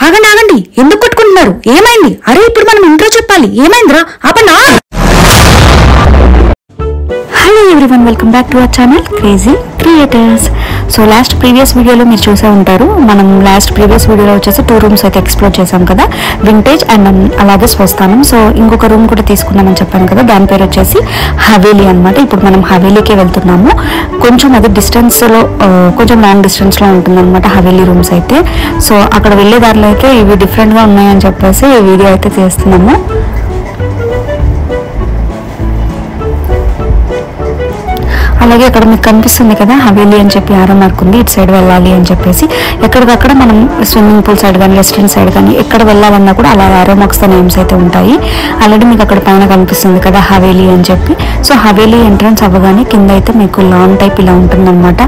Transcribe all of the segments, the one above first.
ఆగండి ఆగండి, ఎందుకు కొట్టుకుంటున్నారు? ఏమైంది? అరే ఇప్పుడు మనం ఇంట్లో చెప్పాలి. ఏమైందిరా? ఆపండి. Hello everyone, welcome back to our channel crazy creators. So previous వీడియోలో మీరు చూసే ఉంటారు. మనం ప్రీవియస్ వీడియోలో వచ్చేసి 2 రూమ్స్ అయితే ఎక్స్ప్లోర్ చేసాం కదా, వింటేజ్ అండ్ అలాగే స్వస్థానం. సో ఇంకొక రూమ్ కూడా తీసుకున్నామని చెప్పాను కదా, దాని పేరు వచ్చేసి హవేలీ అనమాట. ఇప్పుడు మనం హవేలీకే వెళ్తున్నాము. కొంచెం అది డిస్టెన్స్లో, కొంచెం లాంగ్ డిస్టెన్స్లో ఉంటుందన్నమాట హవేలీ రూమ్స్ అయితే. సో అక్కడ వెళ్ళే దారిలో అయితే ఇవి డిఫరెంట్గా ఉన్నాయని చెప్పేసి ఈ వీడియో అయితే చేస్తున్నాము. అలాగే అక్కడ మీకు కనిపిస్తుంది కదా హవేలీ అని చెప్పి ఆరో మార్క్ ఉంది, ఇటు సైడ్ వెళ్ళాలి అని చెప్పేసి. ఎక్కడికక్కడ మనం స్విమ్మింగ్ పూల్ సైడ్ కానీ రెస్టారెంట్ సైడ్ కానీ ఎక్కడ వెళ్ళాలన్నా కూడా అలా ఆరో మార్క్స్ నేమ్స్ అయితే ఉంటాయి. ఆల్రెడీ మీకు అక్కడ పైన కనిపిస్తుంది కదా హవేలీ అని చెప్పి. సో హవేలీ ఎంట్రన్స్ అవ్వగానే కింద అయితే మీకు లాన్ టైప్ ఇలా ఉంటుందన్నమాట.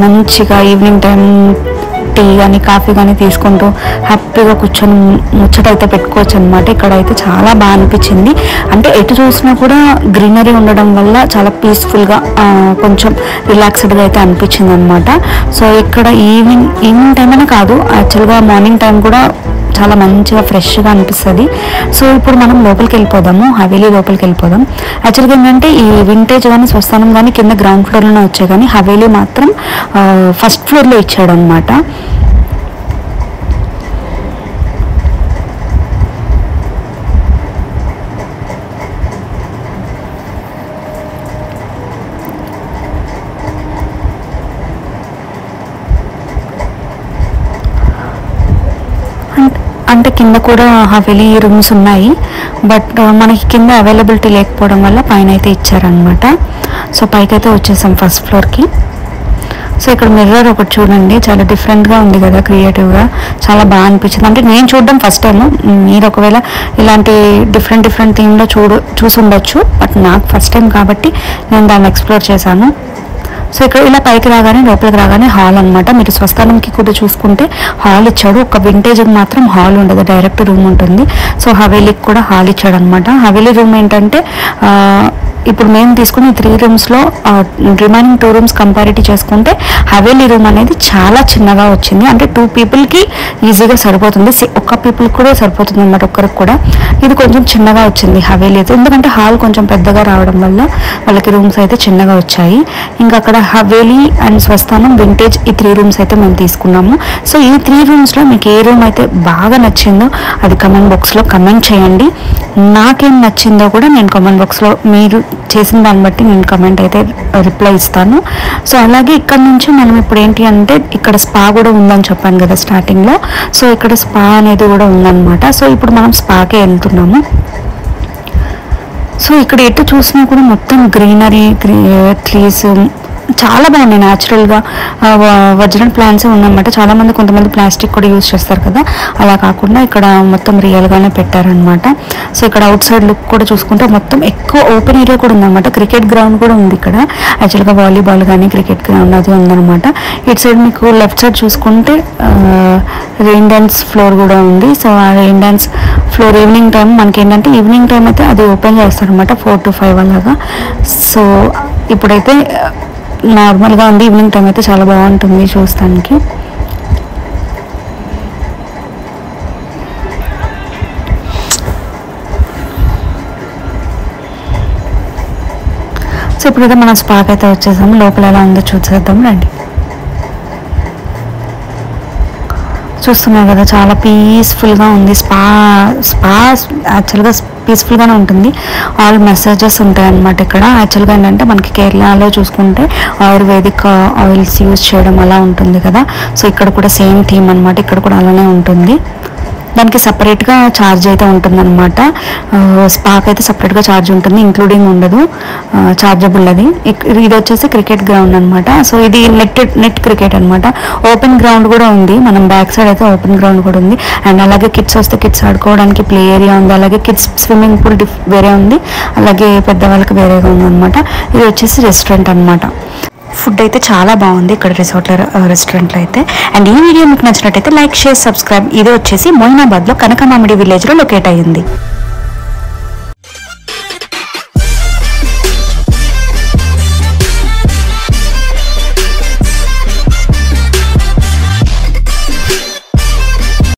మంచిగా ఈవినింగ్ టైం టీ కానీ కాఫీ కానీ తీసుకుంటూ హ్యాపీగా కూర్చొని ముచ్చట అయితే పెట్టుకోవచ్చు అనమాట. ఇక్కడ అయితే చాలా బాగా అనిపించింది. అంటే ఎటు చూసినా కూడా గ్రీనరీ ఉండడం వల్ల చాలా పీస్ఫుల్గా, కొంచెం రిలాక్స్డ్గా అయితే అనిపించింది అనమాట. సో ఇక్కడ ఈవినింగ్ టైం అనే కాదు, యాక్చువల్గా మార్నింగ్ టైం కూడా చాలా మంచిగా ఫ్రెష్గా అనిపిస్తుంది. సో ఇప్పుడు మనం లోపలికి వెళ్ళిపోదాము, హవేలీ లోపలికి వెళ్ళిపోదాం. యాక్చువల్గా ఏంటంటే ఈ వింటేజ్ కానీ స్వస్థానం కానీ కింద గ్రౌండ్ ఫ్లోర్లోనే వచ్చాయి, కానీ హవేలీ మాత్రం ఫస్ట్ ఫ్లోర్లో ఇచ్చాడు అనమాట. అంటే కింద కూడా హవేలీ రూమ్స్ ఉన్నాయి, బట్ మనకి కింద అవైలబిలిటీ లేకపోవడం వల్ల పైన అయితే ఇచ్చారనమాట. సో పైకి అయితే వచ్చేసాం ఫస్ట్ ఫ్లోర్కి. సో ఇక్కడ మిర్రర్ ఒకటి చూడండి, చాలా డిఫరెంట్గా ఉంది కదా, క్రియేటివ్గా చాలా బాగా అనిపించింది. అంటే నేను చూడడం ఫస్ట్ టైం, మీరు ఒకవేళ ఇలాంటి డిఫరెంట్ థీమ్లో చూసి ఉండొచ్చు, బట్ నాకు ఫస్ట్ టైం కాబట్టి నేను దాన్ని ఎక్స్ప్లోర్ చేశాను. సో ఇక్కడ ఇలా పైకి రాగానే లోపలికి రాగానే హాల్ అనమాట. మీరు స్వస్థానంకి కూడా చూసుకుంటే హాల్ ఇచ్చాడు, ఒక వింటేజ్కి మాత్రం హాల్ ఉండదు, డైరెక్ట్ రూమ్ ఉంటుంది. సో హవేలీకి కూడా హాల్ ఇచ్చాడు అనమాట. హవేలీ రూమ్ ఏంటంటే ఇప్పుడు మేము తీసుకుని 3 రూమ్స్లో రిమైనింగ్ 2 రూమ్స్ కంపారిటీ చేసుకుంటే హవేలీ రూమ్ అనేది చాలా చిన్నగా వచ్చింది. అంటే 2 పీపుల్కి ఈజీగా సరిపోతుంది, ఒక్క పీపుల్ కూడా సరిపోతుంది అనమాట, ఒక్కరికి కూడా. ఇది కొంచెం చిన్నగా వచ్చింది హవేలీ అయితే, ఎందుకంటే హాల్ కొంచెం పెద్దగా రావడం వల్ల వాళ్ళకి రూమ్స్ అయితే చిన్నగా వచ్చాయి. ఇంకా అక్కడ హవేలీ అండ్ స్వస్థానం వింటేజ్ ఈ 3 రూమ్స్ అయితే మేము తీసుకున్నాము. సో ఈ 3 రూమ్స్లో మీకు ఏ రూమ్ అయితే బాగా నచ్చిందో అది కమెంట్ బాక్స్లో కమెంట్ చేయండి. నాకేం నచ్చిందో కూడా నేను కమెంట్ బాక్స్లో, మీరు చేసిన దాన్ని బట్టి నేను కమెంట్ అయితే రిప్లై ఇస్తాను. సో అలాగే ఇక్కడ నుంచి మనం ఇప్పుడు ఏంటి అంటే ఇక్కడ స్పా కూడా ఉందని చెప్పాను కదా స్టార్టింగ్లో. సో ఇక్కడ స్పా అనేది కూడా ఉందన్నమాట. సో ఇప్పుడు మనం స్పాకే వెళ్తున్నాము. సో ఇక్కడ ఎటు చూసినా కూడా మొత్తం గ్రీనరీ, ట్రీస్ చాలా బాగున్నాయి. న్యాచురల్గా ఒరిజినల్ ప్లాంట్స్ ఉన్నాయన్నమాట. చాలామంది కొంతమంది ప్లాస్టిక్ కూడా యూజ్ చేస్తారు కదా, అలా కాకుండా ఇక్కడ మొత్తం రియల్గానే పెట్టారనమాట. సో ఇక్కడ అవుట్ సైడ్ లుక్ కూడా చూసుకుంటే మొత్తం ఎక్కువ ఓపెన్ ఏరియా కూడా ఉందన్నమాట. క్రికెట్ గ్రౌండ్ కూడా ఉంది ఇక్కడ, యాక్చువల్గా వాలీబాల్ కానీ క్రికెట్ గ్రౌండ్ అది ఉందన్నమాట. ఇటు సైడ్ మీకు లెఫ్ట్ సైడ్ చూసుకుంటే రెయిన్ డాన్స్ ఫ్లోర్ కూడా ఉంది. సో ఆ rain dance floor evening time మనకి ఏంటంటే ఈవినింగ్ టైం అయితే అది ఓపెన్ చేస్తారనమాట, 4 to 5 అలాగా. సో ఇప్పుడైతే నార్మల్గా ఉంది, ఈవినింగ్ టైం అయితే చాలా బాగుంటుంది చూస్తానికి. సో ఇప్పుడైతే మనం స్పాకి అయితే వచ్చేసాము. లోపల ఎలా ఉందో చూసేద్దాం రండి. చూస్తున్నారు కదా, చాలా పీస్ఫుల్గా ఉంది. స్పా యాక్చువల్గా పీస్ఫుల్గానే ఉంటుంది. ఆల్ మసాజెస్ ఉంటాయి అన్నమాట ఇక్కడ. యాక్చువల్గా ఏంటంటే మనకి కేరళలో చూసుకుంటే ఆయుర్వేదిక్ ఆయిల్స్ యూజ్ చేయడం అలా ఉంటుంది కదా. సో ఇక్కడ కూడా సేమ్ థీమ్ అనమాట, ఇక్కడ కూడా అలానే ఉంటుంది. దానికి సపరేట్గా ఛార్జ్ అయితే ఉంటుందన్నమాట. స్పాక్ అయితే సపరేట్గా ఛార్జ్ ఉంటుంది, ఇంక్లూడింగ్ ఉండదు, ఛార్జబుల్ అది. ఇది వచ్చేసి క్రికెట్ గ్రౌండ్ అనమాట. సో ఇది నెట్ క్రికెట్ అనమాట. ఓపెన్ గ్రౌండ్ కూడా ఉంది, మనం బ్యాక్ సైడ్ అయితే ఓపెన్ గ్రౌండ్ కూడా ఉంది. అండ్ అలాగే కిడ్స్ వస్తే కిడ్స్ ఆడుకోవడానికి ప్లే ఏరియా ఉంది, అలాగే కిడ్స్ స్విమ్మింగ్ పూల్ వేరే ఉంది, అలాగే పెద్దవాళ్ళకి వేరేగా ఉంది అనమాట. ఇది వచ్చేసి రెస్టారెంట్ అనమాట. ఫుడ్ అయితే చాలా బాగుంది ఇక్కడ రెస్టారెంట్లో అయితే. అండ్ ఈ వీడియో మీకు నచ్చినట్టయితే లైక్, షేర్, సబ్స్క్రైబ్. ఇది వచ్చేసి మొయినాబాద్లో కనకమామిడి విలేజ్లో లొకేట్ అయ్యింది.